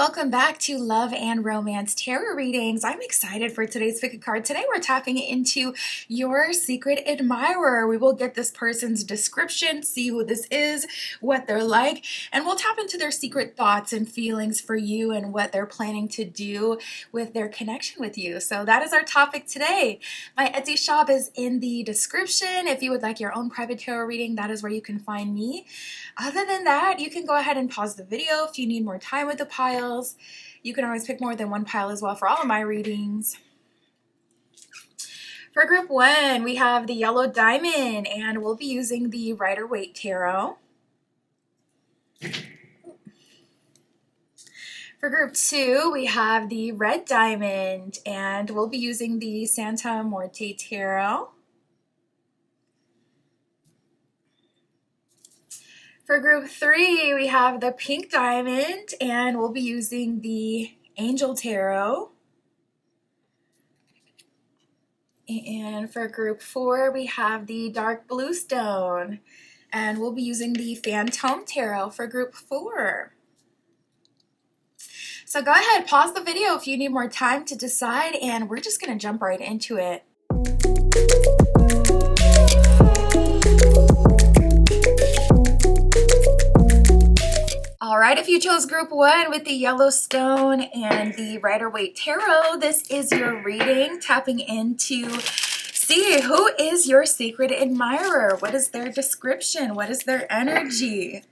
welcome back to Love and Romance Tarot Readings. I'm excited for today's pick a card. Today we're tapping into your secret admirer. We will get this person's description, see who this is, what they're like, and we'll tap into their secret thoughts and feelings for you and what they're planning to do with their connection with you. So that is our topic today. My Etsy shop is in the description. If you would like your own private tarot reading, that is where you can find me. Other than that, you can go ahead and pause the video if you need more time with the piles. You can always pick more than one pile as well for all of my readings. For group one, we have the yellow diamond, and we'll be using the Rider-Waite Tarot. For group two, we have the red diamond, and we'll be using the Santa Muerte Tarot. For group three, we have the pink diamond, and we'll be using the Angel Tarot. And for group four, we have the dark blue stone, and we'll be using the Phantom Tarot for group four. So go ahead, pause the video if you need more time to decide, and we're just going to jump right into it. All right, if you chose group one with the yellow stone and the Rider-Waite Tarot, this is your reading, tapping into see who is your secret admirer. What is their description? What is their energy?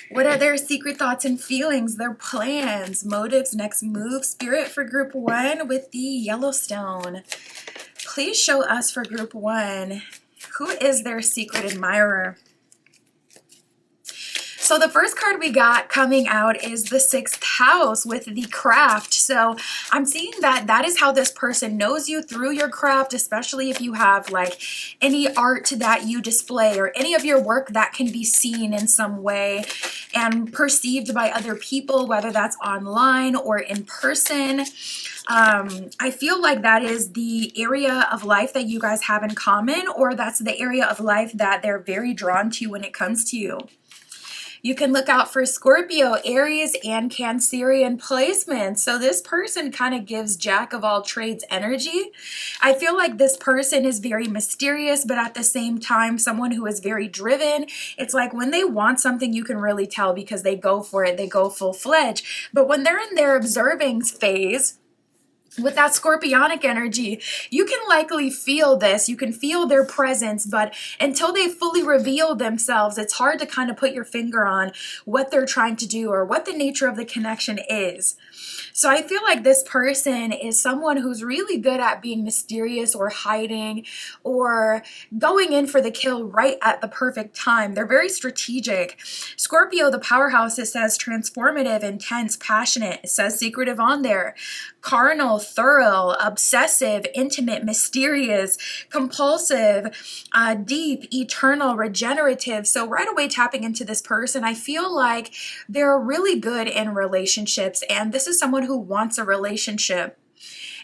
What are their secret thoughts and feelings, their plans, motives, next move? Spirit for group one with the yellow stone. Please show us for group one, who is their secret admirer? So the first card we got coming out is the sixth house with the craft. So I'm seeing that that is how this person knows you, through your craft, especially if you have like any art that you display or any of your work that can be seen in some way and perceived by other people, whether that's online or in person. I feel like that is the area of life that you guys have in common, or that's the area of life that they're very drawn to when it comes to you. You can look out for Scorpio, Aries, and Cancerian placements. So this person kind of gives jack of all trades energy. I feel like this person is very mysterious, but at the same time, someone who is very driven. It's like when they want something, you can really tell because they go for it. They go full-fledged. But when they're in their observing phase, with that scorpionic energy, you can likely feel this. You can feel their presence, but until they fully reveal themselves, it's hard to kind of put your finger on what they're trying to do or what the nature of the connection is. So I feel like this person is someone who's really good at being mysterious or hiding or going in for the kill right at the perfect time. They're very strategic. Scorpio, the powerhouse, it says transformative, intense, passionate. It says secretive on there. Carnal, thorough, obsessive, intimate, mysterious, compulsive, deep, eternal, regenerative. So right away tapping into this person, I feel like they're really good in relationships, and this is someone who wants a relationship,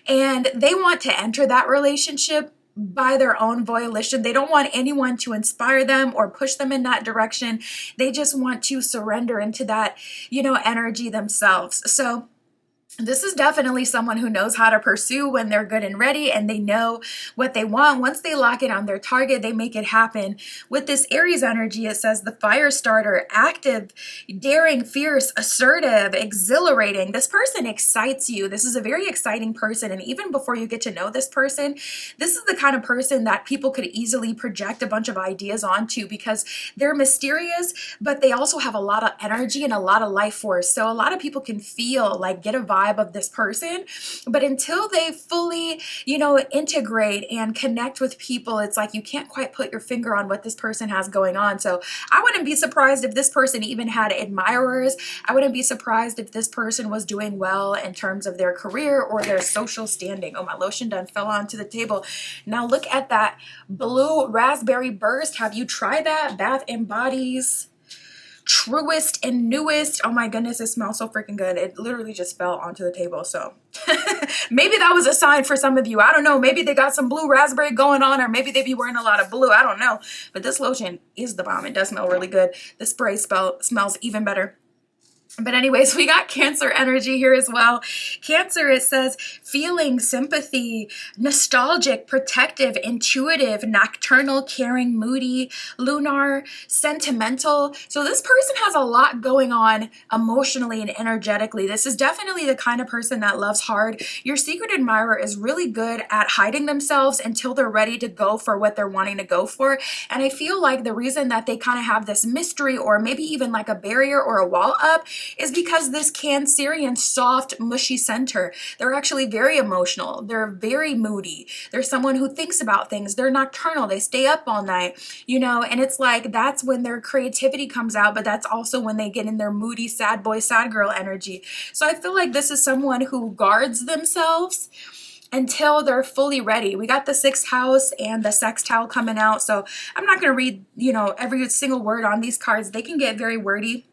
and they want to enter that relationship by their own volition. They don't want anyone to inspire them or push them in that direction. They just want to surrender into that, energy themselves. So this is definitely someone who knows how to pursue when they're good and ready, and they know what they want. Once they lock it on their target, they make it happen. With this Aries energy, it says the fire starter, active, daring, fierce, assertive, exhilarating. This person excites you. This is a very exciting person, and even before you get to know this person, this is the kind of person that people could easily project a bunch of ideas onto because they're mysterious, but they also have a lot of energy and a lot of life force. So a lot of people can feel like, get a vibe of this person, but until they fully, integrate and connect with people, it's like you can't quite put your finger on what this person has going on. So I wouldn't be surprised if this person even had admirers. I wouldn't be surprised if this person was doing well in terms of their career or their social standing. Oh, my lotion done fell onto the table. Now look at that blue raspberry burst. Have you tried that? Bath and Body's Truest and Newest. Oh my goodness, it smells so freaking good. It literally just fell onto the table. So maybe that was a sign for some of you. I don't know. Maybe they got some blue raspberry going on, or maybe they be wearing a lot of blue. I don't know. But this lotion is the bomb. It does smell really good. The spray smells even better. But anyways, we got Cancer energy here as well. Cancer, it says feeling, sympathy, nostalgic, protective, intuitive, nocturnal, caring, moody, lunar, sentimental. So this person has a lot going on emotionally and energetically. This is definitely the kind of person that loves hard. Your secret admirer is really good at hiding themselves until they're ready to go for what they're wanting to go for. And I feel like the reason that they kind of have this mystery or maybe even like a barrier or a wall up is because this Cancerian soft, mushy center, they're actually very emotional. They're very moody. They're someone who thinks about things. They're nocturnal. They stay up all night, you know, and it's like that's when their creativity comes out, but that's also when they get in their moody, sad boy, sad girl energy. So I feel like this is someone who guards themselves until they're fully ready. We got the 6th house and the sextile coming out. So I'm not going to read, you know, every single word on these cards. They can get very wordy.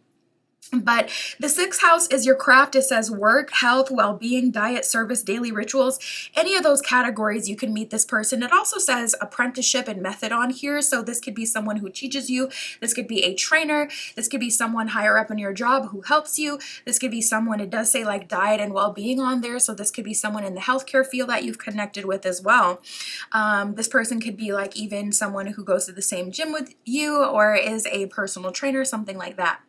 But the 6th house is your craft. It says work, health, well-being, diet, service, daily rituals. Any of those categories, you can meet this person. It also says apprenticeship and method on here. So this could be someone who teaches you. This could be a trainer. This could be someone higher up in your job who helps you. This could be someone, it does say like diet and well-being on there. So this could be someone in the healthcare field that you've connected with as well. This person could be like even someone who goes to the same gym with you or is a personal trainer, something like that.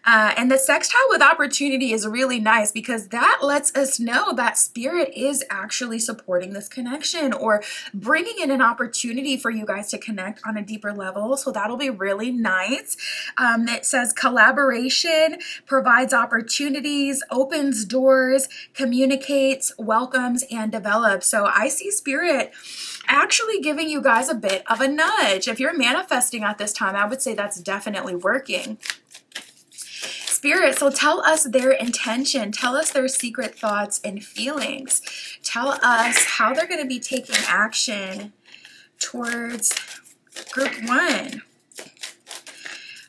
And the sextile with opportunity is really nice because that lets us know that spirit is actually supporting this connection or bringing in an opportunity for you guys to connect on a deeper level. So that'll be really nice. It says collaboration, provides opportunities, opens doors, communicates, welcomes, and develops. So I see spirit actually giving you guys a bit of a nudge. If you're manifesting at this time, I would say that's definitely working. Spirit, so tell us their intention. Tell us their secret thoughts and feelings. Tell us how they're going to be taking action towards group 1.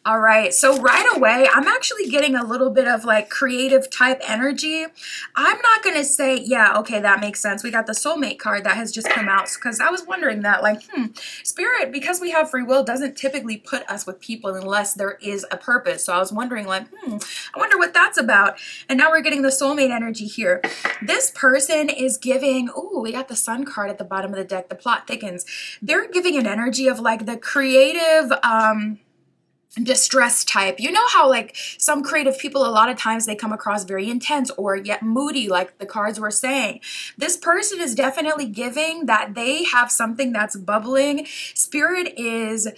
All right, so right away, I'm actually getting a little bit of like creative type energy. I'm not going to say, yeah, okay, that makes sense. We got the soulmate card that has just come out because I was wondering that like, spirit, because we have free will, doesn't typically put us with people unless there is a purpose. So I was wondering like, I wonder what that's about. And now we're getting the soulmate energy here. This person is giving, ooh, we got the sun card at the bottom of the deck. The plot thickens. They're giving an energy of like the creative, distress type. You know how like some creative people, a lot of times they come across very intense or yet moody, like the cards were saying. This person is definitely giving that they have something that's bubbling. Spirit is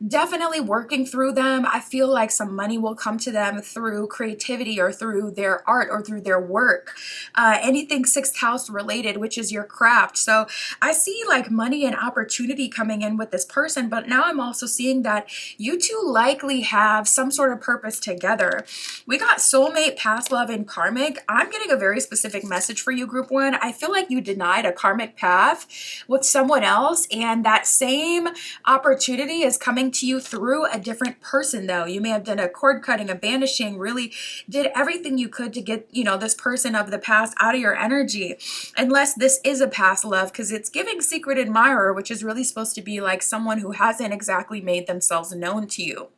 definitely working through them. I feel like some money will come to them through creativity or through their art or through their work. Anything 6th house related, which is your craft. So I see like money and opportunity coming in with this person, but now I'm also seeing that you two likely have some sort of purpose together. We got soulmate, past love, and karmic. I'm getting a very specific message for you, group 1. I feel like you denied a karmic path with someone else, and that same opportunity is coming to you through a different person though. You may have done a cord cutting, a banishing, really did everything you could to get, you know, this person of the past out of your energy. Unless this is a past love, because it's giving secret admirer, which is really supposed to be like someone who hasn't exactly made themselves known to you.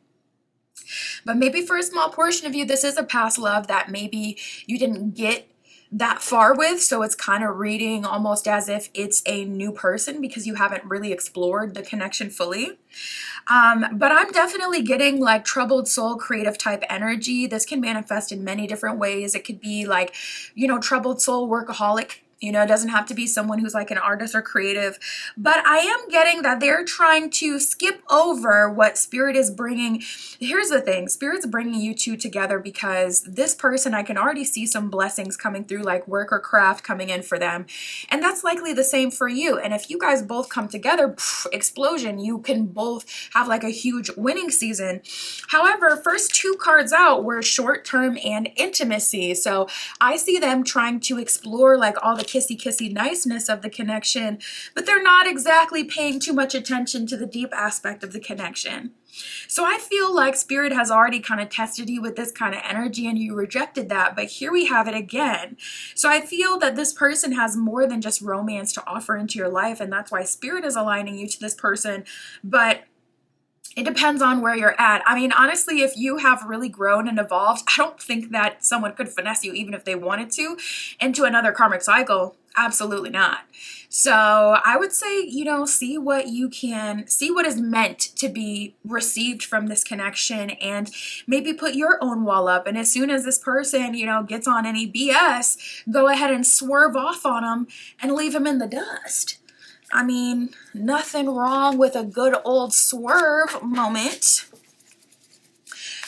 But maybe for a small portion of you, this is a past love that maybe you didn't get that far with. So it's kind of reading almost as if it's a new person because you haven't really explored the connection fully. But I'm definitely getting like troubled soul, creative type energy. This can manifest in many different ways. It could be like, you know, troubled soul, workaholic. You know, it doesn't have to be someone who's like an artist or creative, but I am getting that they're trying to skip over what spirit is bringing. Here's the thing, spirit's bringing you two together because this person, I can already see some blessings coming through, like work or craft coming in for them. And that's likely the same for you. And if you guys both come together, explosion, you can both have like a huge winning season. However, first 2 cards out were short-term and intimacy. So I see them trying to explore like all the kissy niceness of the connection, but they're not exactly paying too much attention to the deep aspect of the connection. So I feel like spirit has already kind of tested you with this kind of energy and you rejected that, but here we have it again. So I feel that this person has more than just romance to offer into your life, and that's why spirit is aligning you to this person. But It depends on where you're at. I mean, honestly, if you have really grown and evolved, I don't think that someone could finesse you, even if they wanted to, into another karmic cycle. Absolutely not. So I would say, see what you can, see what is meant to be received from this connection, and maybe put your own wall up. And as soon as this person, gets on any BS, go ahead and swerve off on them and leave them in the dust. I mean, nothing wrong with a good old swerve moment.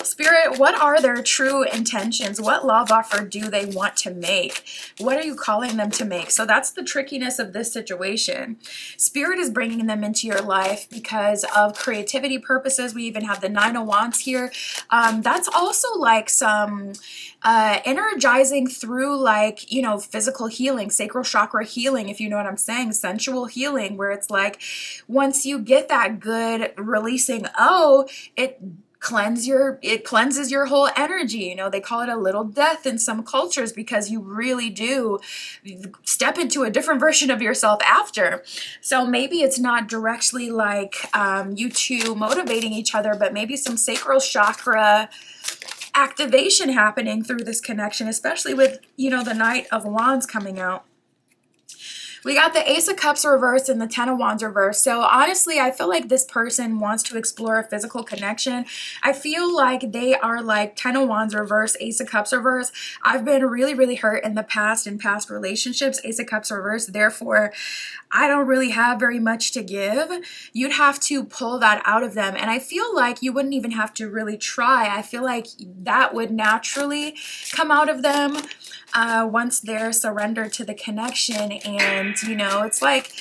Spirit, what are their true intentions? What love offer do they want to make? What are you calling them to make? So that's the trickiness of this situation. Spirit is bringing them into your life because of creativity purposes. We even have the Nine of Wands here. That's also like some energizing through physical healing, sacral chakra healing, if you know what I'm saying, sensual healing, where it's like once you get that good releasing, it cleanses your whole energy. They call it a little death in some cultures because you really do step into a different version of yourself after. So maybe it's not directly like you two motivating each other, but maybe some sacral chakra activation happening through this connection, especially with, the Knight of Wands coming out. We got the Ace of Cups reversed and the Ten of Wands reversed. So honestly, I feel like this person wants to explore a physical connection. I feel like they are like Ten of Wands reversed, Ace of Cups reversed. I've been really, really hurt in the past, in past relationships, Ace of Cups reversed. Therefore, I don't really have very much to give. You'd have to pull that out of them. And I feel like you wouldn't even have to really try. I feel like that would naturally come out of them once they're surrendered to the connection. And, it's like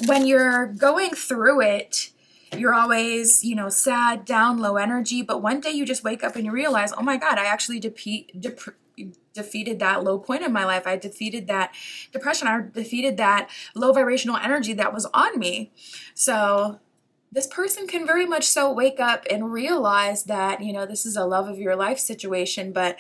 when you're going through it, you're always, sad, down, low energy. But one day you just wake up and you realize, oh my God, I actually defeated that low point in my life. I defeated that depression. I defeated that low vibrational energy that was on me. So this person can very much so wake up and realize that, this is a love of your life situation, but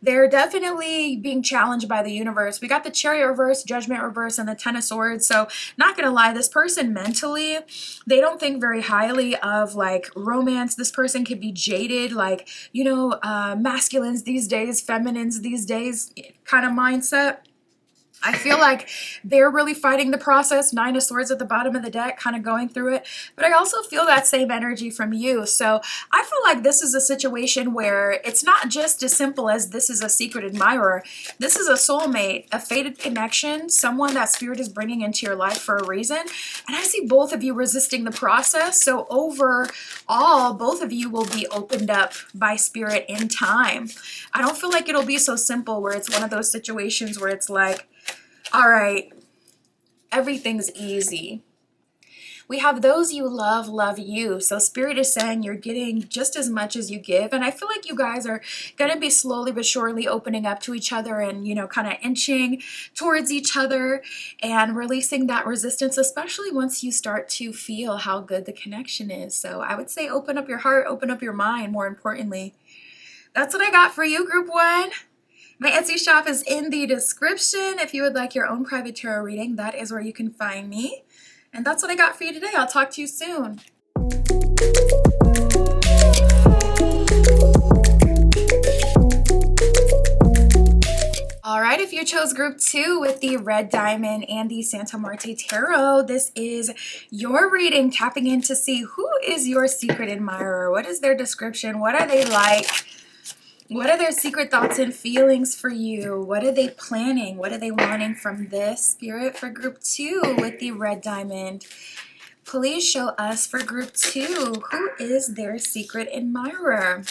they're definitely being challenged by the universe. We got the Chariot reverse, Judgment reverse, and the Ten of Swords. So not going to lie, this person mentally, they don't think very highly of like romance. This person could be jaded, like, masculines these days, feminines these days kind of mindset. I feel like they're really fighting the process. Nine of Swords at the bottom of the deck, kind of going through it. But I also feel that same energy from you. So I feel like this is a situation where it's not just as simple as this is a secret admirer. This is a soulmate, a fated connection, someone that Spirit is bringing into your life for a reason. And I see both of you resisting the process. So overall, both of you will be opened up by Spirit in time. I don't feel like it'll be so simple where it's one of those situations where it's like, all right, everything's easy. We have those you love you. So Spirit is saying you're getting just as much as you give. And I feel like you guys are going to be slowly but surely opening up to each other and, kind of inching towards each other and releasing that resistance, especially once you start to feel how good the connection is. So I would say open up your heart, open up your mind, more importantly. That's what I got for you, Group 1. My Etsy shop is in the description. If you would like your own private tarot reading, that is where you can find me. And that's what I got for you today. I'll talk to you soon. All right, if you chose Group 2 with the Red Diamond and the Santa Marte Tarot, this is your reading, tapping in to see who is your secret admirer. What is their description? What are they like? What are their secret thoughts and feelings for you? What are they planning? What are they wanting from this, Spirit, for Group 2 with the Red Diamond? Please show us for Group 2, who is their secret admirer?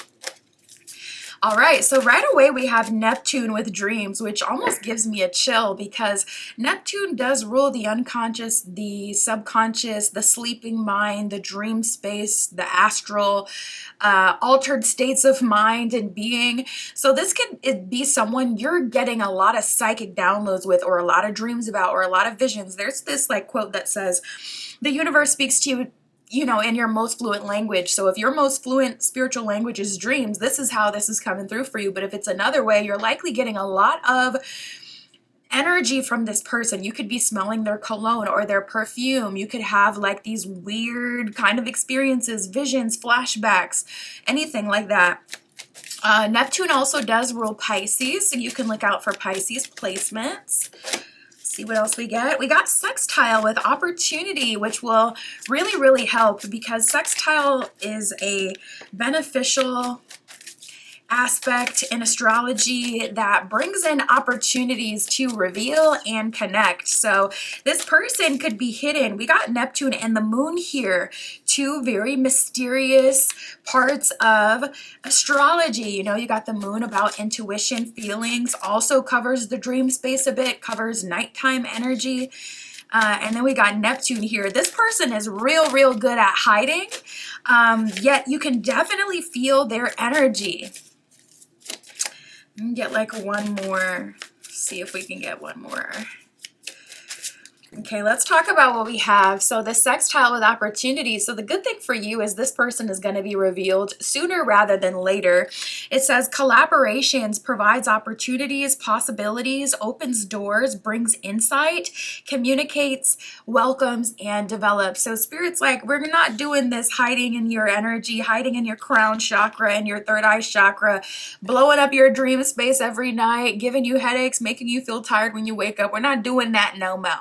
All right, so right away we have Neptune with dreams, which almost gives me a chill because Neptune does rule the unconscious, the subconscious, the sleeping mind, the dream space, the astral, altered states of mind and being. So this could be someone you're getting a lot of psychic downloads with, or a lot of dreams about, or a lot of visions. There's this like quote that says, the universe speaks to you, in your most fluent language. So if your most fluent spiritual language is dreams, this is how this is coming through for you. But if it's another way, you're likely getting a lot of energy from this person. You could be smelling their cologne or their perfume. You could have like these weird kind of experiences, visions, flashbacks, anything like that. Neptune also does rule Pisces, so you can look out for Pisces placements. See what else we get. We got sextile with opportunity, which will really, really help because sextile is a beneficial aspect in astrology that brings in opportunities to reveal and connect. So this person could be hidden. We got Neptune and the moon here, two very mysterious parts of astrology. You know, you got the moon about intuition, feelings, also covers the dream space a bit, covers nighttime energy. And then we got Neptune here. This person is real good at hiding, yet you can definitely feel their energy. Get like one more, see if we can get one more. Okay, let's talk about what we have. So the sextile with opportunity. So the good thing for you is this person is going to be revealed sooner rather than later. It says collaborations, provides opportunities, possibilities, opens doors, brings insight, communicates, welcomes, and develops. So Spirit's like, we're not doing this hiding in your energy, hiding in your crown chakra and your third eye chakra, blowing up your dream space every night, giving you headaches, making you feel tired when you wake up. We're not doing that no more.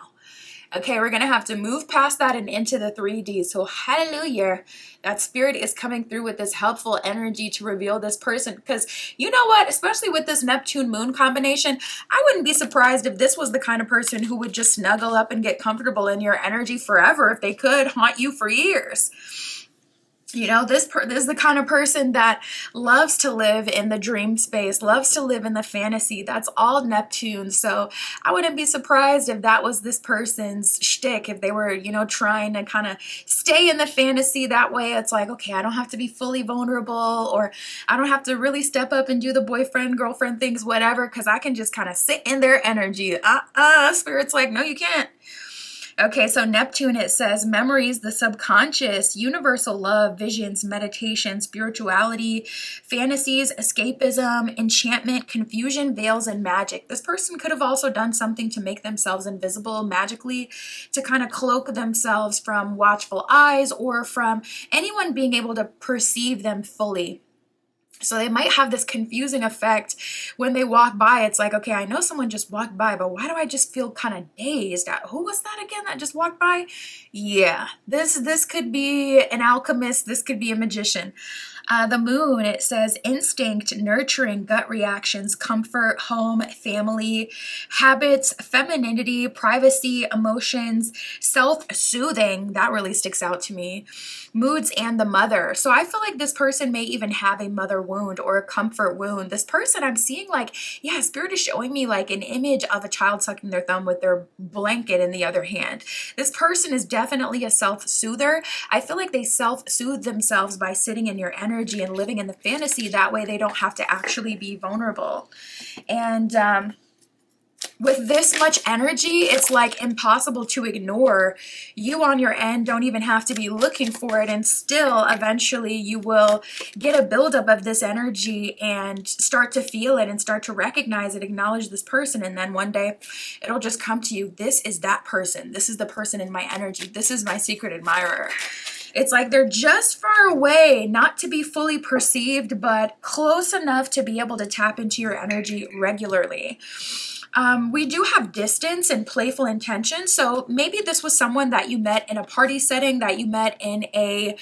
Okay, we're going to have to move past that and into the 3D. So hallelujah, that Spirit is coming through with this helpful energy to reveal this person. Because you know what, especially with this Neptune moon combination, I wouldn't be surprised if this was the kind of person who would just snuggle up and get comfortable in your energy forever if they could, haunt you for years. You know, this is the kind of person that loves to live in the dream space, loves to live in the fantasy. That's all Neptune. So I wouldn't be surprised if that was this person's shtick, if they were, you know, trying to kind of stay in the fantasy. That way it's like, okay, I don't have to be fully vulnerable, or I don't have to really step up and do the boyfriend, girlfriend things, whatever, because I can just kind of sit in their energy. Spirit's like, no, you can't. Okay, so Neptune, it says memories, the subconscious, universal love, visions, meditation, spirituality, fantasies, escapism, enchantment, confusion, veils, and magic. This person could have also done something to make themselves invisible magically, to kind of cloak themselves from watchful eyes or from anyone being able to perceive them fully. So they might have this confusing effect when they walk by. It's like, okay, I know someone just walked by, but why do I just feel kind of dazed? Who was that again that just walked by? Yeah, this could be an alchemist. This could be a magician. The moon, it says instinct, nurturing, gut reactions, comfort, home, family, habits, femininity, privacy, emotions, self-soothing. That really sticks out to me. Moods and the mother. So I feel like this person may even have a mother wound or a comfort wound. This person, I'm seeing like, yeah, Spirit is showing me like an image of a child sucking their thumb with their blanket in the other hand. This person is definitely a self-soother. I feel like they self-soothe themselves by sitting in your energy and living in the fantasy. That way they don't have to actually be vulnerable. And with this much energy, it's like impossible to ignore. You on your end don't even have to be looking for it, and still eventually you will get a buildup of this energy and start to feel it and start to recognize it, acknowledge this person, and then one day it'll just come to you. This is that person. This is the person in my energy. This is my secret admirer. It's like they're just far away, not to be fully perceived, but close enough to be able to tap into your energy regularly. We do have distance and playful intention. So maybe this was someone that you met in a party setting, that you met in a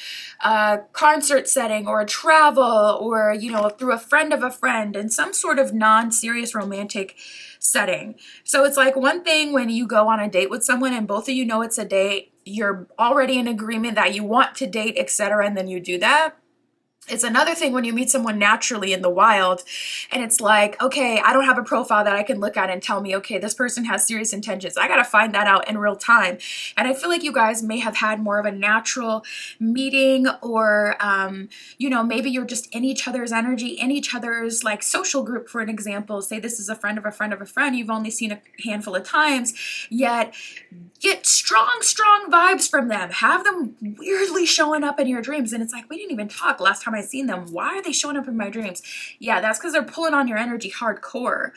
concert setting, or a travel, or, you know, through a friend of a friend, in some sort of non-serious romantic setting. So it's like one thing when you go on a date with someone and both of you know it's a date, you're already in agreement that you want to date, etc., and then you do that. It's another thing when you meet someone naturally in the wild and it's like, okay, I don't have a profile that I can look at and tell me, okay, this person has serious intentions. I got to find that out in real time. And I feel like you guys may have had more of a natural meeting, or, you know, maybe you're just in each other's energy, in each other's like social group, for an example. Say this is a friend of a friend of a friend you've only seen a handful of times, yet get strong vibes from them. Have them weirdly showing up in your dreams. And it's like, we didn't even talk last time I seen them. Why are they showing up in my dreams? Yeah, that's because they're pulling on your energy hardcore.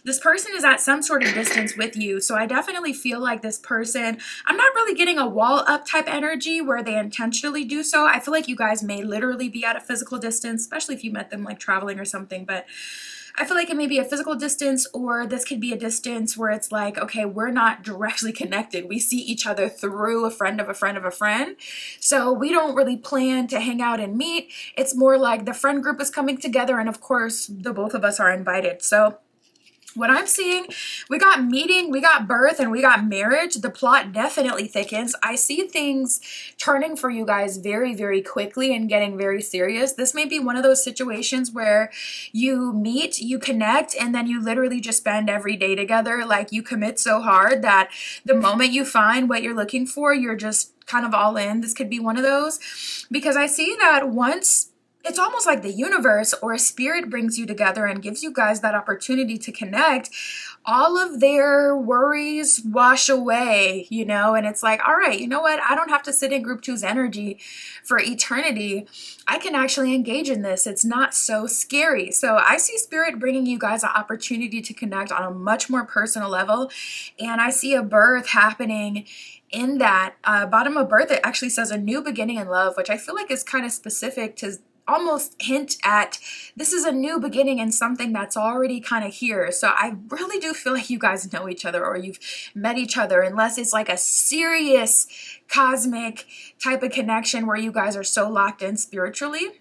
This person is at some sort of distance with you. So I definitely feel like this person, I'm not really getting a wall up type energy where they intentionally do so. I feel like you guys may literally be at a physical distance, especially if you met them like traveling or something. But I feel like it may be a physical distance, or this could be a distance where it's like, okay, we're not directly connected. We see each other through a friend of a friend of a friend. So we don't really plan to hang out and meet. It's more like the friend group is coming together, and of course, the both of us are invited. So what I'm seeing, we got meeting, we got birth, and we got marriage. The plot definitely thickens. I see things turning for you guys very, very quickly and getting very serious. This may be one of those situations where you meet, you connect, and then you literally just spend every day together. Like, you commit so hard that the moment you find what you're looking for, you're just kind of all in. This could be one of those, because I see that once it's almost like the universe or a spirit brings you together and gives you guys that opportunity to connect, all of their worries wash away, you know, and it's like, all right, you know what? I don't have to sit in group two's energy for eternity. I can actually engage in this. It's not so scary. So I see spirit bringing you guys an opportunity to connect on a much more personal level. And I see a birth happening in that bottom of birth. It actually says a new beginning in love, which I feel like is kind of specific to almost hint at this is a new beginning in something that's already kind of here. So I really do feel like you guys know each other, or you've met each other, unless it's like a serious cosmic type of connection where you guys are so locked in spiritually.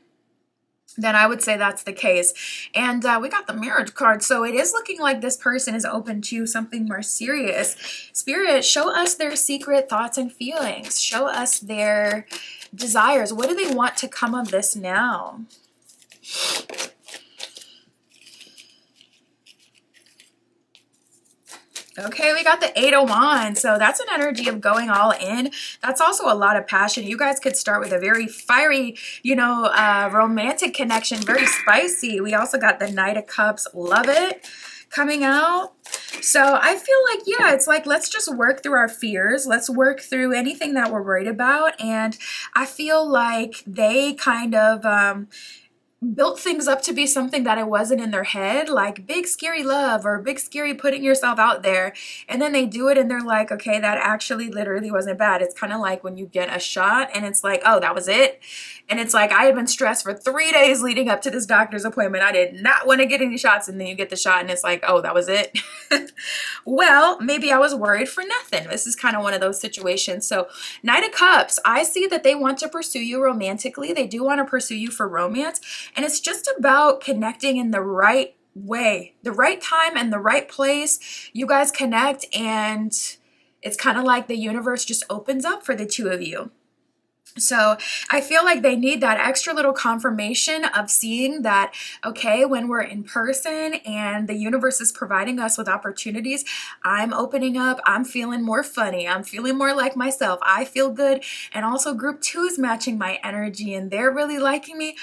Then I would say that's the case. And we got the marriage card. So it is looking like this person is open to something more serious. Spirit, show us their secret thoughts and feelings. Show us their desires. What do they want to come of this now? Okay, we got the Eight of Wands. So that's an energy of going all in. That's also a lot of passion. You guys could start with a very fiery, you know, romantic connection, very spicy. We also got the Knight of Cups. Love it. Coming out. So I feel like, yeah, it's like, let's just work through our fears. Let's work through anything that we're worried about. And I feel like they kind of built things up to be something that it wasn't in their head, like big scary love or big scary putting yourself out there, and then they do it and they're like, okay, that actually literally wasn't bad. It's kind of like when you get a shot and it's like, oh, that was it. And it's like, I had been stressed for 3 days leading up to this doctor's appointment. I did not want to get any shots, and then you get the shot and it's like, oh, that was it. Well, maybe I was worried for nothing. This is kind of one of those situations. So Knight of Cups, I see that they want to pursue you romantically. They do want to pursue you for romance. And it's just about connecting in the right way, the right time and the right place. You guys connect, and it's kind of like the universe just opens up for the two of you. So I feel like they need that extra little confirmation of seeing that, okay, when we're in person and the universe is providing us with opportunities, I'm opening up, I'm feeling more funny, I'm feeling more like myself, I feel good. And also group two is matching my energy and they're really liking me.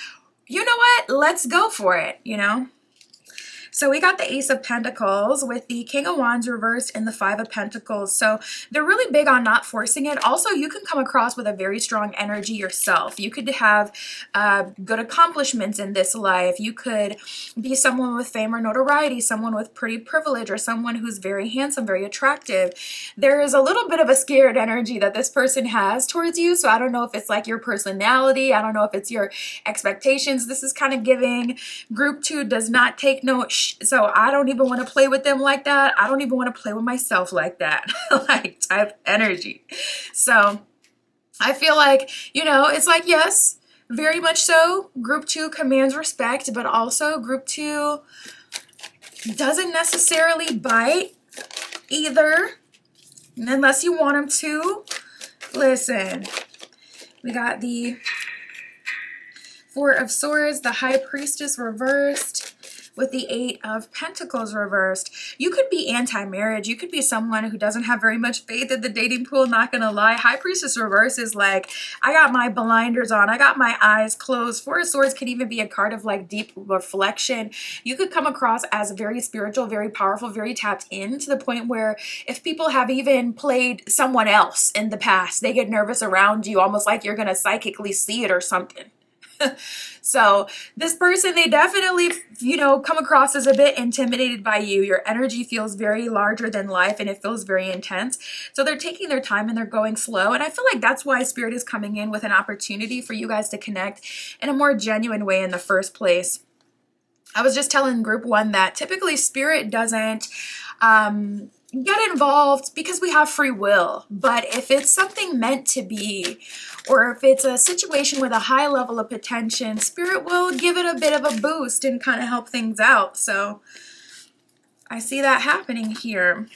You know what? Let's go for it, you know? So we got the Ace of Pentacles with the King of Wands reversed and the Five of Pentacles. So they're really big on not forcing it. Also, you can come across with a very strong energy yourself. You could have good accomplishments in this life. You could be someone with fame or notoriety, someone with pretty privilege, or someone who's very handsome, very attractive. There is a little bit of a scared energy that this person has towards you. So I don't know if it's like your personality. I don't know if it's your expectations. This is kind of giving group two does not take no so I don't even want to play with them like that. I don't even want to play with myself like that, like type energy. So I feel like, you know, it's like, yes, very much so. Group two commands respect, but also group two doesn't necessarily bite either, unless you want them to. Listen, we got the Four of Swords, the High Priestess reversed, with the Eight of Pentacles reversed. You could be anti-marriage. You could be someone who doesn't have very much faith in the dating pool, not gonna lie. High Priestess reverse is like, I got my blinders on. I got my eyes closed. Four of Swords could even be a card of like deep reflection. You could come across as very spiritual, very powerful, very tapped in, to the point where if people have even played someone else in the past, they get nervous around you, almost like you're gonna psychically see it or something. So this person, they definitely, come across as a bit intimidated by you. Your energy feels very larger than life and it feels very intense. So they're taking their time and they're going slow. And I feel like that's why Spirit is coming in with an opportunity for you guys to connect in a more genuine way in the first place. I was just telling group one that typically Spirit doesn't get involved because we have free will. But if it's something meant to be, or if it's a situation with a high level of potential, Spirit will give it a bit of a boost and kind of help things out. So I see that happening here.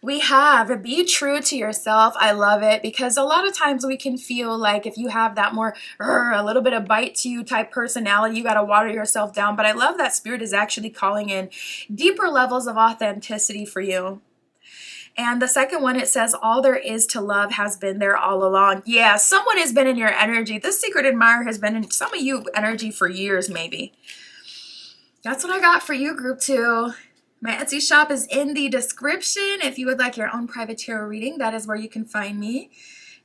We have be true to yourself. I love it because a lot of times we can feel like if you have that more a little bit of bite to you type personality, you got to water yourself down. But I love that Spirit is actually calling in deeper levels of authenticity for you. And the second one, it says, all there is to love has been there all along. Yeah, someone has been in your energy. This secret admirer has been in some of you energy for years, maybe. That's what I got for you, group two. My Etsy shop is in the description. If you would like your own private tarot reading, that is where you can find me.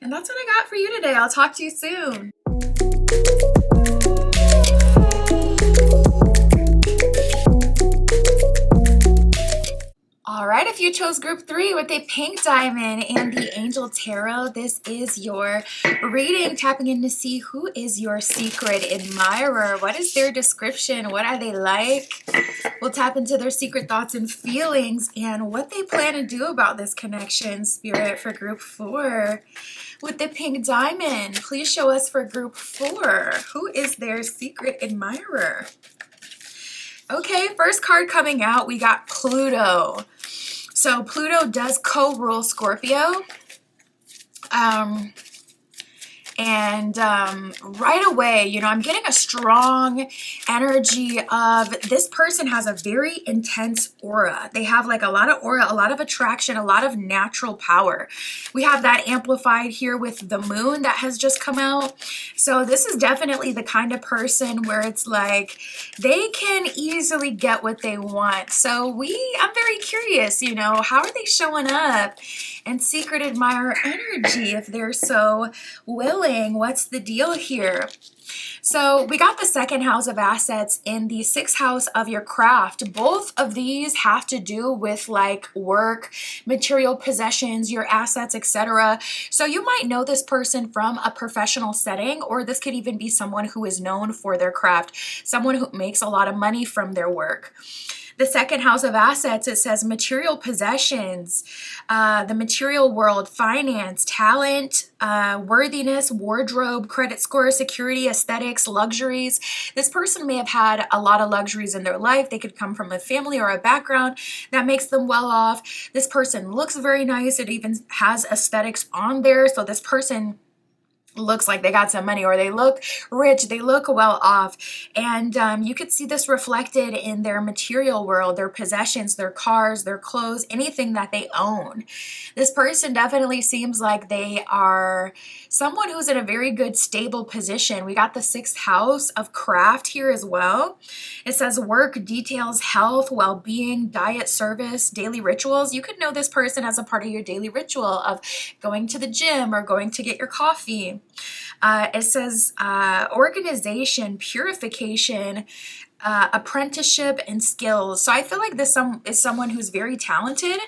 And that's what I got for you today. I'll talk to you soon. All right, if you chose group three with a pink diamond and the Angel Tarot, this is your reading, tapping in to see who is your secret admirer. What is their description? What are they like? We'll tap into their secret thoughts and feelings and what they plan to do about this connection, Spirit, for group four. With the pink diamond, please show us for group four. Who is their secret admirer? Okay, first card coming out, we got Pluto. So Pluto does co-rule Scorpio. Right away, I'm getting a strong energy of this person has a very intense aura. They have like a lot of aura, a lot of attraction, a lot of natural power. We have that amplified here with the moon that has just come out. So this is definitely the kind of person where it's like they can easily get what they want. So I'm very curious, how are they showing up and secret admirer energy if they're so willing? What's the deal here? So we got the second house of assets in the sixth house of your craft. Both of these have to do with like work, material possessions, your assets, etc. So you might know this person from a professional setting, or this could even be someone who is known for their craft, someone who makes a lot of money from their work. The second house of assets, it says material possessions, the material world, finance, talent, worthiness, wardrobe, credit score, security, aesthetics, luxuries. This person may have had a lot of luxuries in their life. They could come from a family or a background that makes them well off. This person looks very nice. It even has aesthetics on there. So this person looks like they got some money, or they look rich, they look well off. And you could see this reflected in their material world, their possessions, their cars, their clothes, anything that they own. This person definitely seems like they are someone who's in a very good, stable position. We got the sixth house of craft here as well. It says work, details, health, well-being, diet, service, daily rituals. You could know this person as a part of your daily ritual of going to the gym or going to get your coffee. It says organization, purification, apprenticeship, and skills. So I feel like this is someone who's very talented,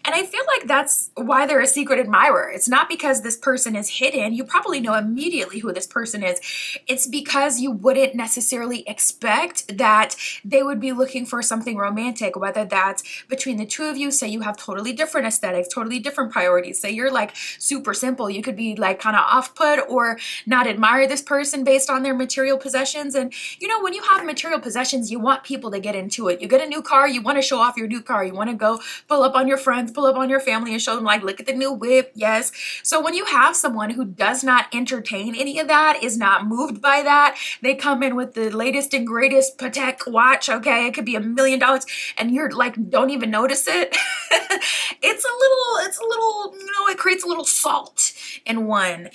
and I feel like that's why they're a secret admirer. It's not because this person is hidden. You probably know immediately who this person is. It's because you wouldn't necessarily expect that they would be looking for something romantic, whether that's between the two of you. Say you have totally different aesthetics, totally different priorities. Say you're like super simple. You could be like kind of off-put or not admire this person based on their material possessions. And when you have material possessions, you want people to get into it. You get a new car, you want to show off your new car. You want to go pull up on your friends, pull up on your family and show them like, look at the new whip. Yes. So when you have someone who does not entertain any of that, is not moved by that, they come in with the latest and greatest Patek watch. Okay. It could be $1 million and you're like, don't even notice it. It's a little, it creates a little salt in one.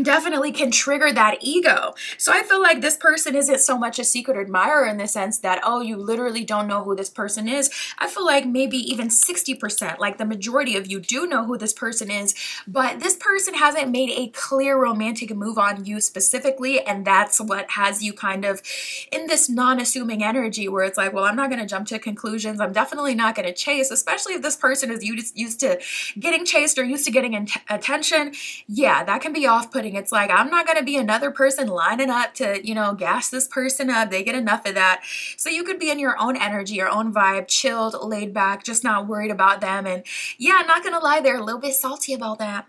definitely can trigger that ego. So I feel like this person isn't so much a secret admirer in the sense that, oh, you literally don't know who this person is. I feel like maybe even 60%, like the majority of you do know who this person is, but this person hasn't made a clear romantic move on you specifically, and that's what has you kind of in this non-assuming energy where it's like, well, I'm not going to jump to conclusions. I'm definitely not going to chase, especially if this person is used to getting chased or used to getting attention. Yeah, that can be off-putting. It's like, I'm not going to be another person lining up to, gas this person up. They get enough of that. So you could be in your own energy, your own vibe, chilled, laid back, just not worried about them. And yeah, not going to lie, they're a little bit salty about that.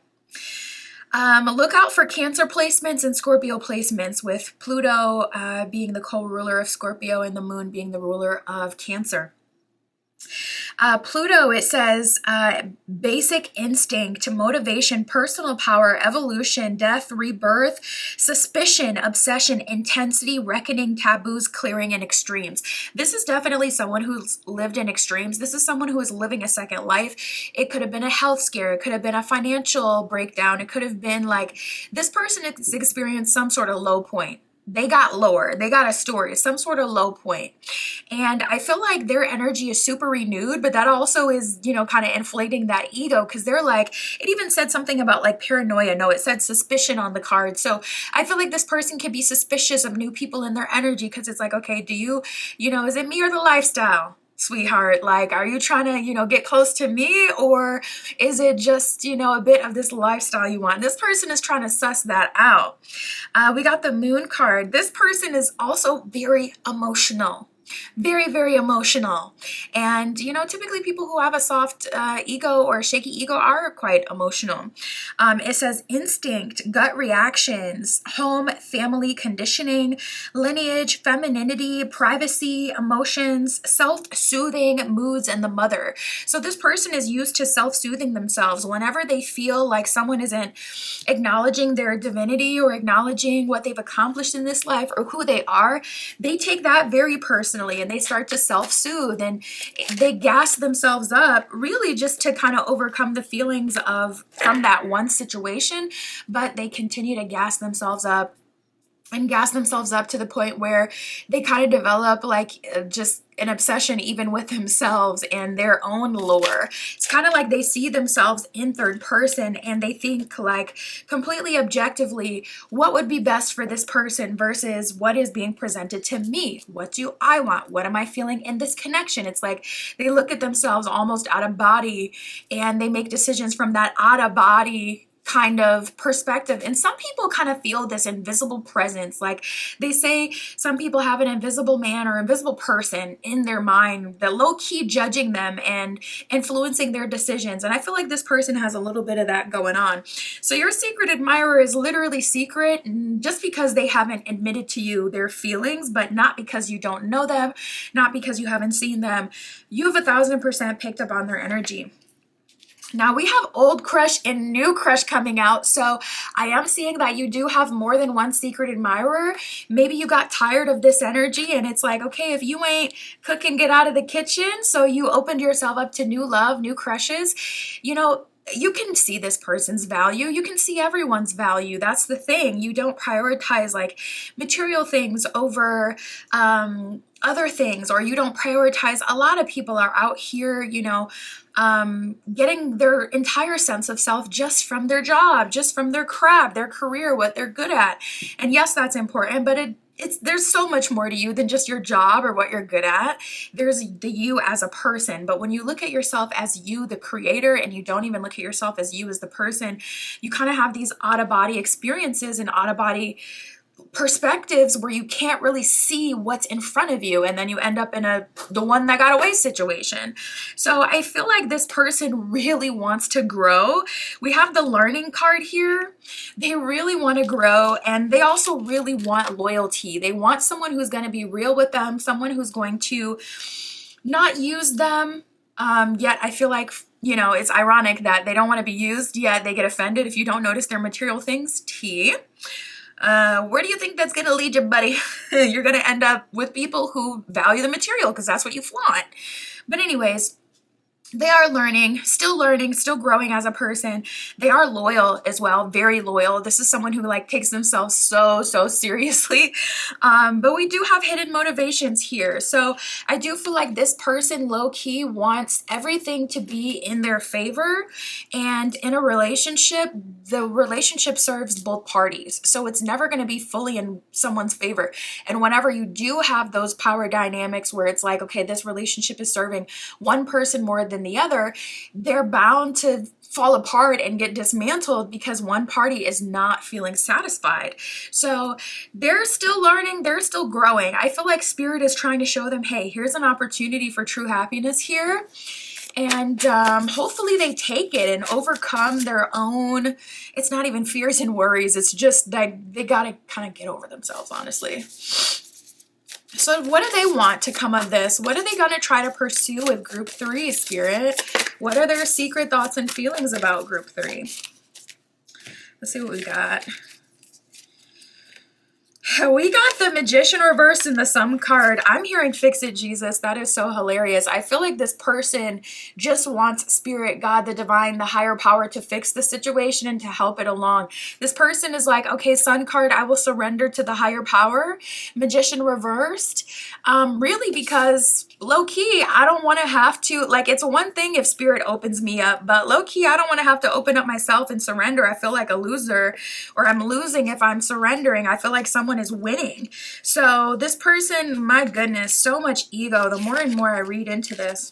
Look out for Cancer placements and Scorpio placements, with Pluto being the co-ruler of Scorpio and the moon being the ruler of Cancer. Pluto, it says basic instinct, motivation, personal power, evolution, death, rebirth, suspicion, obsession, intensity, reckoning, taboos, clearing, and extremes. This is definitely someone who's lived in extremes. This is someone who is living a second life. It could have been a health scare. It could have been a financial breakdown. It could have been like this person has experienced some sort of low point. They got lower. They got a story, some sort of low point. And I feel like their energy is super renewed, but that also is, kind of inflating that ego, because they're like, it even said something about like paranoia. No, it said suspicion on the card. So I feel like this person can be suspicious of new people in their energy, because it's like, okay, do you, is it me or the lifestyle? Sweetheart, like, are you trying to, get close to me, or is it just, a bit of this lifestyle you want? This person is trying to suss that out. We got the moon card. This person is also very emotional. Very, very emotional. And, typically people who have a soft ego or a shaky ego are quite emotional. It says instinct, gut reactions, home, family conditioning, lineage, femininity, privacy, emotions, self-soothing, moods, and the mother. So this person is used to self-soothing themselves whenever they feel like someone isn't acknowledging their divinity or acknowledging what they've accomplished in this life or who they are. They take that very personally, and they start to self-soothe, and they gas themselves up really just to kind of overcome the feelings from that one situation, but they continue to gas themselves up and gas themselves up to the point where they kind of develop like just an obsession even with themselves and their own lore. It's kind of like they see themselves in third person, and they think like completely objectively, what would be best for this person versus what is being presented to me? What do I want? What am I feeling in this connection? It's like they look at themselves almost out of body, and they make decisions from that out of body kind of perspective. And some people kind of feel this invisible presence. Like they say some people have an invisible man or invisible person in their mind that low-key judging them and influencing their decisions. And I feel like this person has a little bit of that going on. So your secret admirer is literally secret just because they haven't admitted to you their feelings, but not because you don't know them, not because you haven't seen them. You have 1,000% picked up on their energy. Now we have old crush and new crush coming out, so I am seeing that you do have more than one secret admirer. Maybe you got tired of this energy, and it's like, okay, if you ain't cooking, get out of the kitchen. So you opened yourself up to new love, new crushes. You can see this person's value. You can see everyone's value. That's the thing. You don't prioritize like material things over other things, or you don't prioritize. A lot of people are out here, getting their entire sense of self just from their job, just from their craft, their career, what they're good at. And yes, that's important, but there's so much more to you than just your job or what you're good at. There's the you as a person. But when you look at yourself as you, the creator, and you don't even look at yourself as you as the person, you kind of have these out-of-body experiences and out-of-body perspectives where you can't really see what's in front of you, and then you end up in the one that got away situation. So I feel like this person really wants to grow. We have the learning card here. They really want to grow, and they also really want loyalty. They want someone who's going to be real with them, someone who's going to not use them. Yet I feel like it's ironic that they don't want to be used, yet they get offended if you don't notice their material things. Where do you think that's going to lead you, buddy? You're going to end up with people who value the material because that's what you flaunt. But anyways, They are learning, still growing as a person. They are loyal as well, very loyal. This is someone who like takes themselves so seriously. But we do have hidden motivations here. So I do feel like this person low key wants everything to be in their favor. And in a relationship, the relationship serves both parties. So it's never going to be fully in someone's favor. And whenever you do have those power dynamics where it's like, okay, this relationship is serving one person more than the other, they're bound to fall apart and get dismantled because one party is not feeling satisfied. So they're still learning, they're still growing. I feel like Spirit is trying to show them, hey, here's an opportunity for true happiness here. And hopefully they take it and overcome their own, it's not even fears and worries, it's just that they got to kind of get over themselves, honestly. So what do they want to come of this? What are they going to try to pursue with group 3, Spirit? What are their secret thoughts and feelings about group 3? Let's see what we got. We got the Magician reversed in the Sun card. I'm hearing fix it, Jesus. That is so hilarious. I feel like this person just wants Spirit, God, the divine, the higher power to fix the situation and to help it along. This person is like, okay, Sun card, I will surrender to the higher power. Magician reversed. Really, because low key, I don't want to have to, like, it's one thing if Spirit opens me up, but low key, I don't want to have to open up myself and surrender. I feel like a loser, or I'm losing if I'm surrendering. I feel like someone is winning. So this person, my goodness, so much ego the more and more I read into this.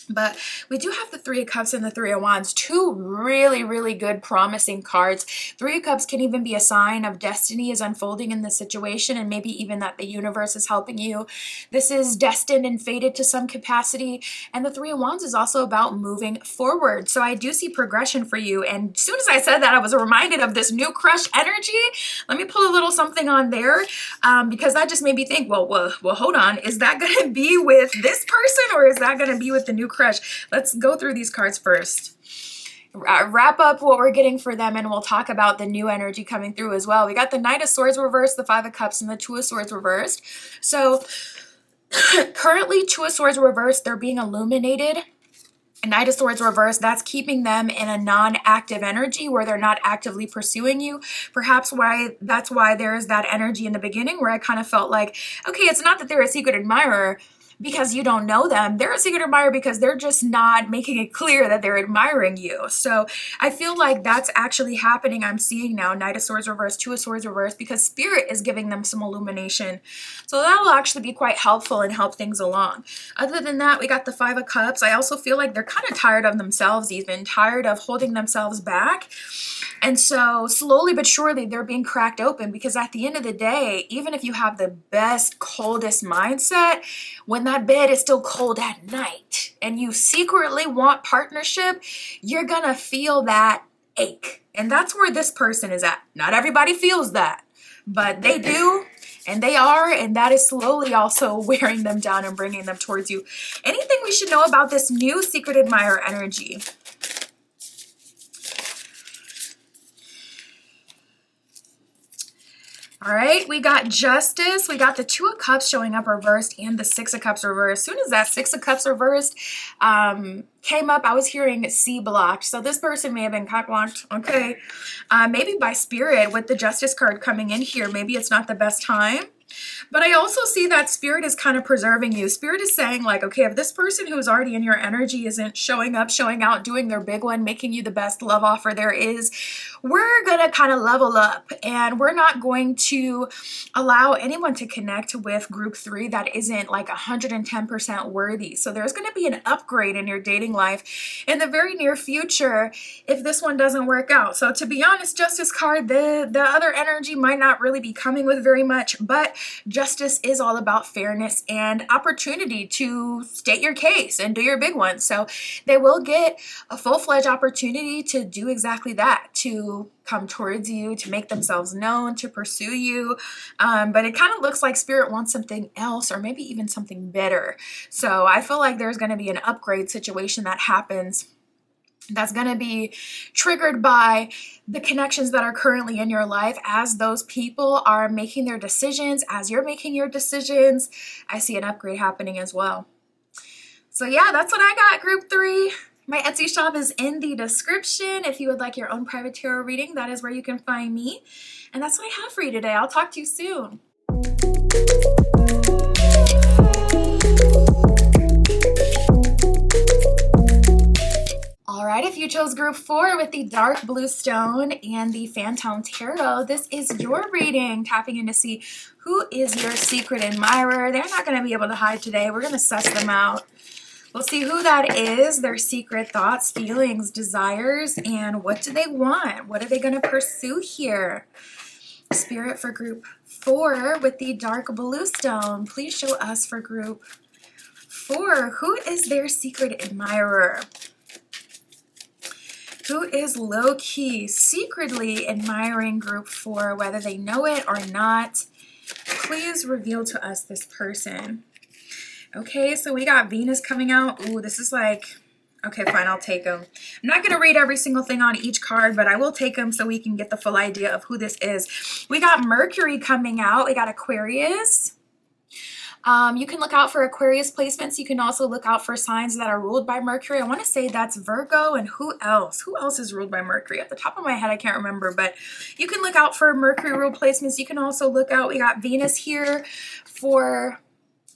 But we do have the Three of Cups and the Three of Wands, two really good promising cards. Three of Cups can even be a sign of destiny is unfolding in this situation, and maybe even that the universe is helping you. This is destined and fated to some capacity. And the Three of Wands is also about moving forward. So I do see progression for you. And as soon as I said that, I was reminded of this new crush energy. Let me pull a little something on there, because that just made me think, well, hold on. Is that going to be with this person, or is that going to be with the new crush? Let's go through these cards first. Wrap up what we're getting for them, and we'll talk about the new energy coming through as well. We got the Knight of Swords reversed, the Five of Cups, and the Two of Swords reversed. So currently, Two of Swords reversed, they're being illuminated. Knight of Swords reversed, that's keeping them in a non-active energy where they're not actively pursuing you. Perhaps that's why there's that energy in the beginning where I kind of felt like, okay, it's not that they're a secret admirer because you don't know them. They're a secret admirer because they're just not making it clear that they're admiring you. So I feel like that's actually happening. I'm seeing now Knight of Swords reversed, Two of Swords reversed, because Spirit is giving them some illumination. So that'll actually be quite helpful and help things along. Other than that, we got the Five of Cups. I also feel like they're kind of tired of themselves, even tired of holding themselves back. And so slowly but surely they're being cracked open, because at the end of the day, even if you have the best, coldest mindset, when that bed is still cold at night and you secretly want partnership, you're gonna feel that ache. And that's where this person is at. Not everybody feels that, but they do. And they are, and that is slowly also wearing them down and bringing them towards you. Anything we should know about this new secret admirer energy? All right, we got Justice. We got the Two of Cups showing up reversed and the Six of Cups reversed. As soon as that Six of Cups reversed came up, I was hearing C blocked. So this person may have been cock blocked, okay? Maybe by Spirit with the Justice card coming in here. Maybe it's not the best time. But I also see that Spirit is kind of preserving you. Spirit is saying like, okay, if this person who is already in your energy isn't showing up, showing out, doing their big one, making you the best love offer there is, we're going to kind of level up, and we're not going to allow anyone to connect with group 3 that isn't like 110% worthy. So there's going to be an upgrade in your dating life in the very near future if this one doesn't work out. So to be honest, Justice card, the other energy might not really be coming with very much, but Justice is all about fairness and opportunity to state your case and do your big one. So they will get a full-fledged opportunity to do exactly that, to come towards you, to make themselves known, to pursue you. But it kind of looks like Spirit wants something else, or maybe even something better. So I feel like there's going to be an upgrade situation that happens that's going to be triggered by the connections that are currently in your life as those people are making their decisions, as you're making your decisions. I see an upgrade happening as well. So yeah, that's what I got, group 3. My Etsy shop is in the description. If you would like your own private tarot reading, that is where you can find me. And that's what I have for you today. I'll talk to you soon. Alright, if you chose group 4 with the dark blue stone and the Phantom Tarot, this is your reading, tapping in to see who is your secret admirer. They're not going to be able to hide today. We're going to suss them out. We'll see who that is, their secret thoughts, feelings, desires, and what do they want? What are they going to pursue here? Spirit for group 4 with the dark blue stone. Please show us for group 4. Who is their secret admirer? Who is low-key, secretly admiring group 4, whether they know it or not? Please reveal to us this person. Okay, so we got Venus coming out. Ooh, this is like, okay, fine, I'll take them. I'm not going to read every single thing on each card, but I will take them so we can get the full idea of who this is. We got Mercury coming out. We got Aquarius. You can look out for Aquarius placements. You can also look out for signs that are ruled by Mercury. I want to say that's Virgo, and who else? Who else is ruled by Mercury? At the top of my head, I can't remember, but you can look out for Mercury ruled placements. You can also look out, we got Venus here for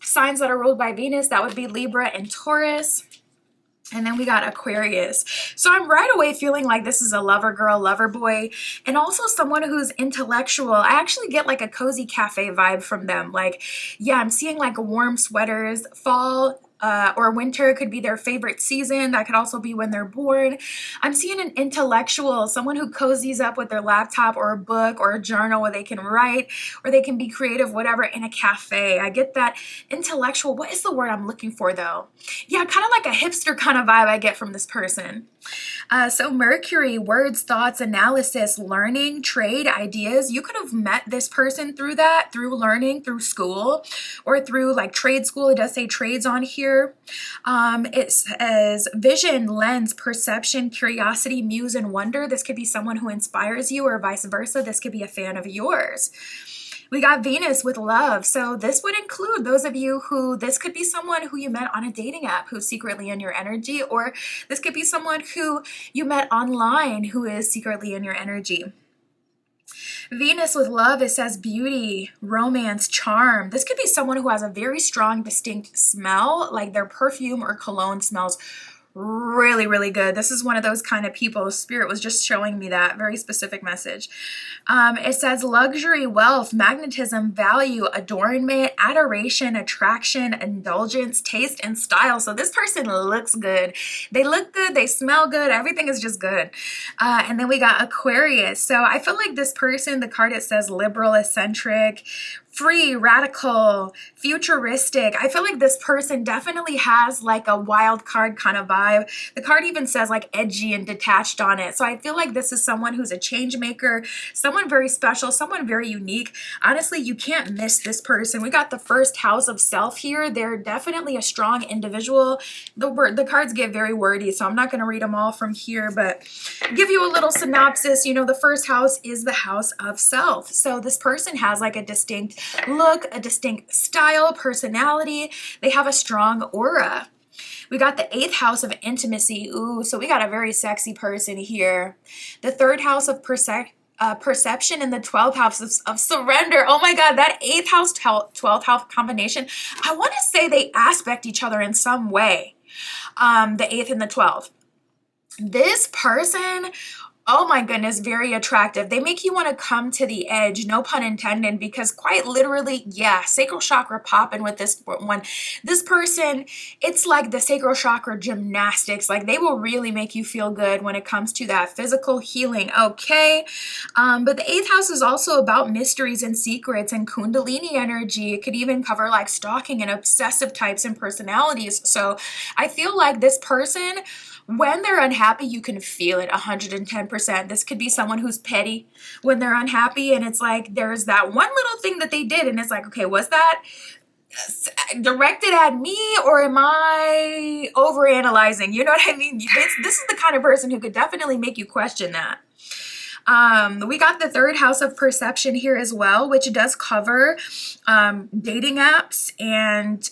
signs that are ruled by Venus. That would be Libra and Taurus. And then we got Aquarius. So I'm right away feeling like this is a lover girl, lover boy, and also someone who's intellectual. I actually get like a cozy cafe vibe from them. Like, yeah, I'm seeing like warm sweaters, fall or winter could be their favorite season. That could also be when they're born. I'm seeing an intellectual, someone who cozies up with their laptop or a book or a journal where they can write or they can be creative, whatever, in a cafe. I get that intellectual. What is the word I'm looking for though? Yeah, kind of like a hipster kind of vibe I get from this person. So Mercury, words, thoughts, analysis, learning, trade, ideas. You could have met this person through that, through learning, through school, or through like trade school. It does say trades on here. It says vision, lens, perception, curiosity, muse, and wonder. This could be someone who inspires you or vice versa. This could be a fan of yours. We got Venus with love. So this would include those of you who, this could be someone who you met on a dating app who's secretly in your energy, or this could be someone who you met online who is secretly in your energy. Venus with love, it says beauty, romance, charm. This could be someone who has a very strong, distinct smell, like their perfume or cologne smells really, really good. This is one of those kind of people. Spirit was just showing me that very specific message. It says luxury, wealth, magnetism, value, adornment, adoration, attraction, indulgence, taste, and style. So this person looks good. They look good. They smell good. Everything is just good. And then we got Aquarius. So I feel like this person, the card, it says liberal, eccentric, free, radical, futuristic. I feel like this person definitely has like a wild card kind of vibe. The card even says like edgy and detached on it. So I feel like this is someone who's a change maker, someone very special, someone very unique. Honestly, you can't miss this person. We got the first house of self here. They're definitely a strong individual. The cards get very wordy, so I'm not going to read them all from here, but give you a little synopsis. You know, the first house is the house of self. So this person has like a distinct look, a distinct style, personality. They have a strong aura. We got the 8th house of intimacy. Ooh, so we got a very sexy person here. The 3rd house of perception and the 12th house of surrender. Oh my God, that 8th house, 12th house combination. I want to say they aspect each other in some way. The 8th and the 12th. This person, oh my goodness, very attractive. They make you want to come to the edge, no pun intended, because quite literally, yeah, sacral chakra popping with this one. This person, it's like the sacral chakra gymnastics. Like they will really make you feel good when it comes to that physical healing, okay? But the 8th house is also about mysteries and secrets and kundalini energy. It could even cover like stalking and obsessive types and personalities. So I feel like this person, when they're unhappy, you can feel it 110%. This could be someone who's petty when they're unhappy, and it's like there's that one little thing that they did, and it's like, okay, was that directed at me, or am I overanalyzing? You know what I mean? This is the kind of person who could definitely make you question that. We got the third house of perception here as well, which does cover dating apps and,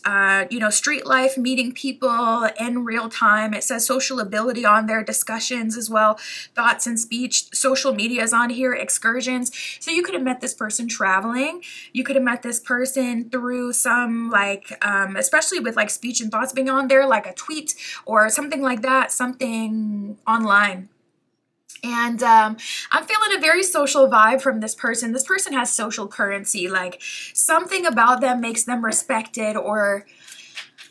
street life, meeting people in real time. It says social ability on there, discussions as well, thoughts and speech, social media is on here, excursions. So you could have met this person traveling. You could have met this person through some especially with like speech and thoughts being on there, like a tweet or something like that, something online. And I'm feeling a very social vibe from this person. This person has social currency, like something about them makes them respected or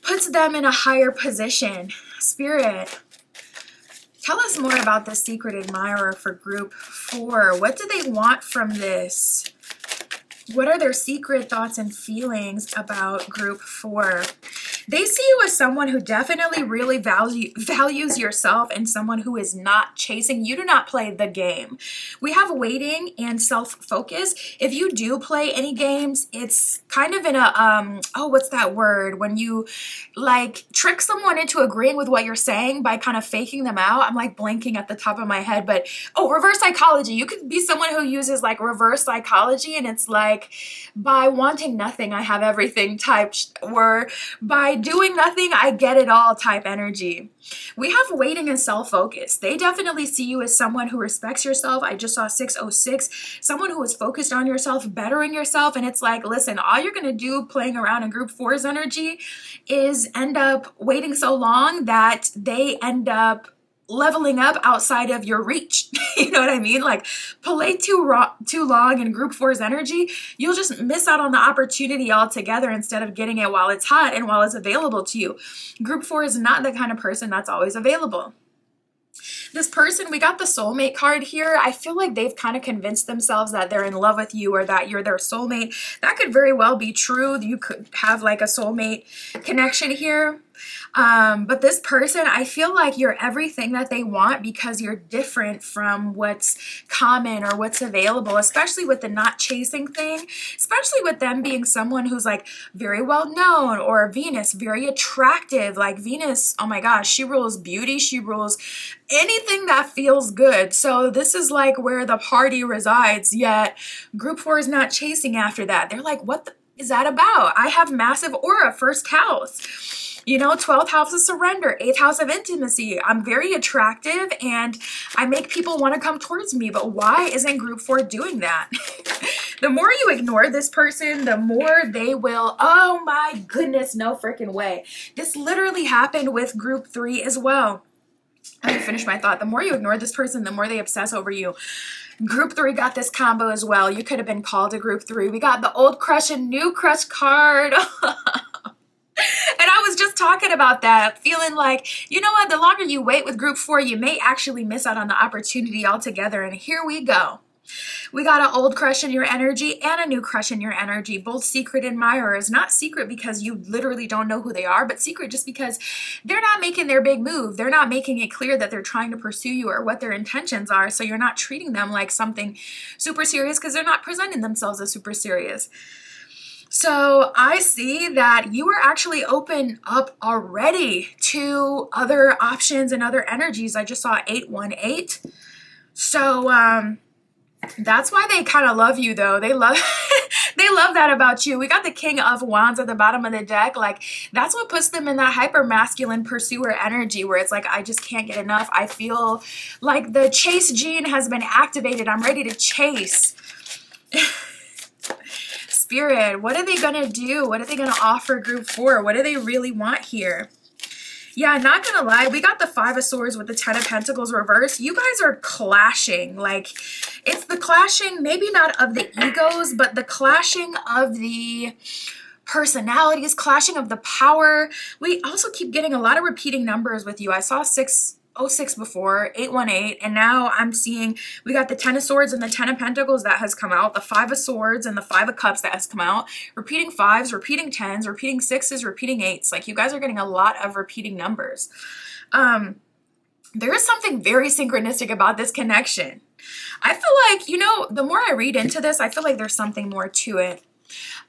puts them in a higher position. Spirit, tell us more about the secret admirer for group 4. What do they want from this? What are their secret thoughts and feelings about group 4? They see you as someone who definitely really values yourself and someone who is not chasing. You do not play the game. We have waiting and self-focus. If you do play any games, it's kind of in a, what's that word? When you like trick someone into agreeing with what you're saying by kind of faking them out. I'm like blinking at the top of my head, but reverse psychology. You could be someone who uses like reverse psychology, and it's like by wanting nothing, I have everything type, or by doing nothing, I get it all type energy. We have waiting and self-focus. They definitely see you as someone who respects yourself. I just saw 606, someone who is focused on yourself, bettering yourself. And it's like, listen, all you're going to do playing around in group 4's energy is end up waiting so long that they end up leveling up outside of your reach. You know what I mean? Like play too long in group 4's energy, you'll just miss out on the opportunity altogether instead of getting it while it's hot and while it's available to you. Group 4 is not the kind of person that's always available. This person, we got the soulmate card here. I feel like they've kind of convinced themselves that they're in love with you or that you're their soulmate. That could very well be true. You could have like a soulmate connection here. But this person, I feel like you're everything that they want because you're different from what's common or what's available, especially with the not chasing thing, especially with them being someone who's like very well known, or Venus, very attractive. Like Venus, oh my gosh, she rules beauty. She rules anything that feels good. So this is like where the party resides, yet group 4 is not chasing after that. They're like, what is that about? I have massive aura, first house. 12th house of surrender, 8th house of intimacy. I'm very attractive and I make people want to come towards me. But why isn't group 4 doing that? The more you ignore this person, the more they will. Oh my goodness, no freaking way. This literally happened with group 3 as well. Let me finish my thought. The more you ignore this person, the more they obsess over you. Group 3 got this combo as well. You could have been called a group 3. We got the old crush and new crush card. And I was just talking about that, feeling like, you know what, the longer you wait with group 4, you may actually miss out on the opportunity altogether. And here we go. We got an old crush in your energy and a new crush in your energy, both secret admirers. Not secret because you literally don't know who they are, but secret just because they're not making their big move. They're not making it clear that they're trying to pursue you or what their intentions are. So you're not treating them like something super serious because they're not presenting themselves as super serious. So I see that you are actually open up already to other options and other energies. I just saw 818. So that's why they kind of love you, though. They love they love that about you. We got the King of Wands at the bottom of the deck. Like that's what puts them in that hyper masculine pursuer energy where it's like, I just can't get enough. I feel like the chase gene has been activated. I'm ready to chase. Spirit, what are they going to do? What are they going to offer group 4? What do they really want here? Yeah, not going to lie. We got the 5 of Swords with the 10 of Pentacles reversed. You guys are clashing. Like, it's the clashing, maybe not of the egos, but the clashing of the personalities, clashing of the power. We also keep getting a lot of repeating numbers with you. I saw 606 before, 818, and now I'm seeing we got the 10 of Swords and the 10 of Pentacles that has come out, the 5 of Swords and the 5 of Cups that has come out, repeating 5s, repeating 10s, repeating 6s, repeating 8s. Like you guys are getting a lot of repeating numbers. There is something very synchronistic about this connection. I feel like, the more I read into this, I feel like there's something more to it.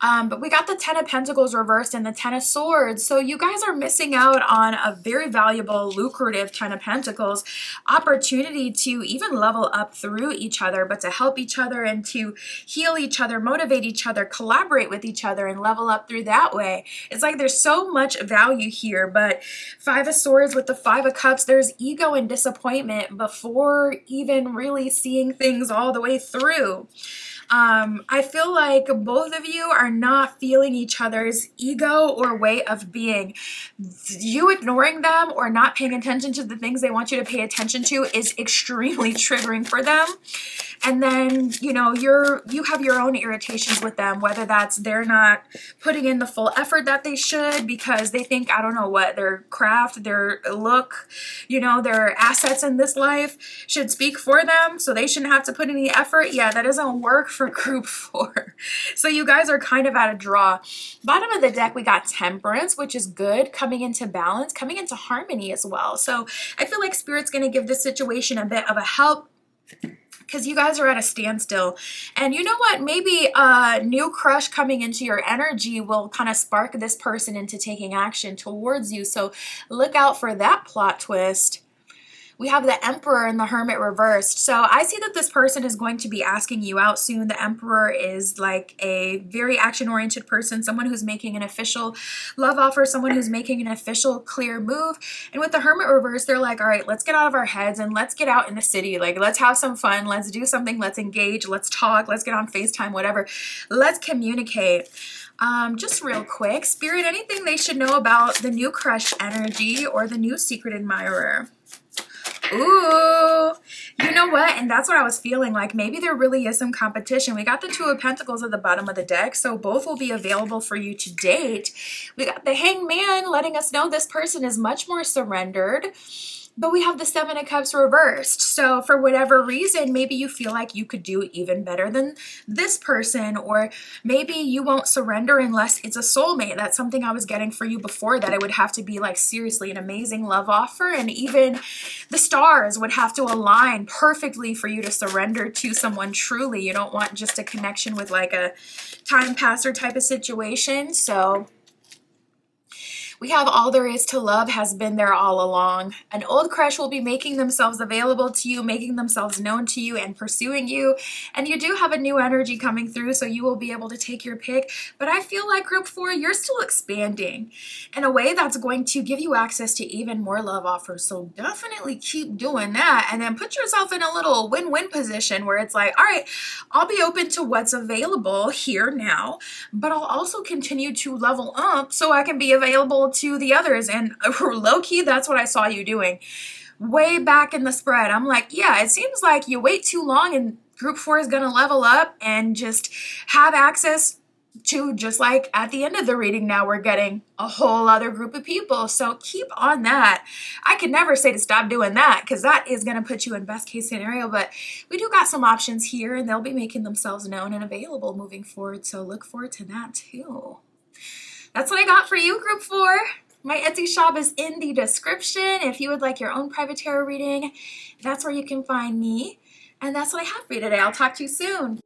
But we got the Ten of Pentacles reversed and the Ten of Swords. So you guys are missing out on a very valuable, lucrative Ten of Pentacles opportunity to even level up through each other, but to help each other and to heal each other, motivate each other, collaborate with each other, and level up through that way. It's like there's so much value here, but Five of Swords with the Five of Cups, there's ego and disappointment before even really seeing things all the way through. I feel like both of you are not feeling each other's ego or way of being. You ignoring them or not paying attention to the things they want you to pay attention to is extremely triggering for them. And then, you know, you have your own irritations with them, whether that's they're not putting in the full effort that they should because they think, I don't know what, their craft, their look, you know, their assets in this life should speak for them, so they shouldn't have to put any effort. Yeah, that doesn't work for group 4. So you guys are kind of at a draw. Bottom of the deck, we got Temperance, which is good, coming into balance, coming into harmony as well. So I feel like Spirit's going to give this situation a bit of a help, because you guys are at a standstill. And you know what? Maybe a new crush coming into your energy will kind of spark this person into taking action towards you. So look out for that plot twist. We have the Emperor and the Hermit reversed. So I see that this person is going to be asking you out soon. The Emperor is like a very action-oriented person, someone who's making an official love offer, someone who's making an official clear move. And with the Hermit reversed, they're like, all right, let's get out of our heads and let's get out in the city. Like, let's have some fun. Let's do something. Let's engage. Let's talk. Let's get on FaceTime, whatever. Let's communicate. Just real quick, Spirit, anything they should know about the new crush energy or the new secret admirer? Ooh, you know what? And that's what I was feeling like. Maybe there really is some competition. We got the Two of Pentacles at the bottom of the deck, so both will be available for you to date. We got the Hangman letting us know this person is much more surrendered. But we have the Seven of Cups reversed. So for whatever reason, maybe you feel like you could do even better than this person, or maybe you won't surrender unless it's a soulmate. That's something I was getting for you before, that it would have to be like seriously an amazing love offer, and even the stars would have to align perfectly for you to surrender to someone truly. You don't want just a connection with like a time passer type of situation. So we have all there is to love has been there all along. An old crush will be making themselves available to you, making themselves known to you and pursuing you. And you do have a new energy coming through, so you will be able to take your pick. But I feel like group 4, you're still expanding in a way that's going to give you access to even more love offers. So definitely keep doing that, and then put yourself in a little win-win position where it's like, all right, I'll be open to what's available here now, but I'll also continue to level up so I can be available to the others. And low-key, that's what I saw you doing way back in the spread. I'm like, yeah, it seems like you wait too long and group 4 is going to level up and just have access to, just like at the end of the reading now, we're getting a whole other group of people. So keep on that. I could never say to stop doing that, because that is going to put you in best case scenario, but we do got some options here, and they'll be making themselves known and available moving forward. So look forward to that too. That's what I got for you, group 4. My Etsy shop is in the description. If you would like your own private tarot reading, that's where you can find me. And that's what I have for you today. I'll talk to you soon.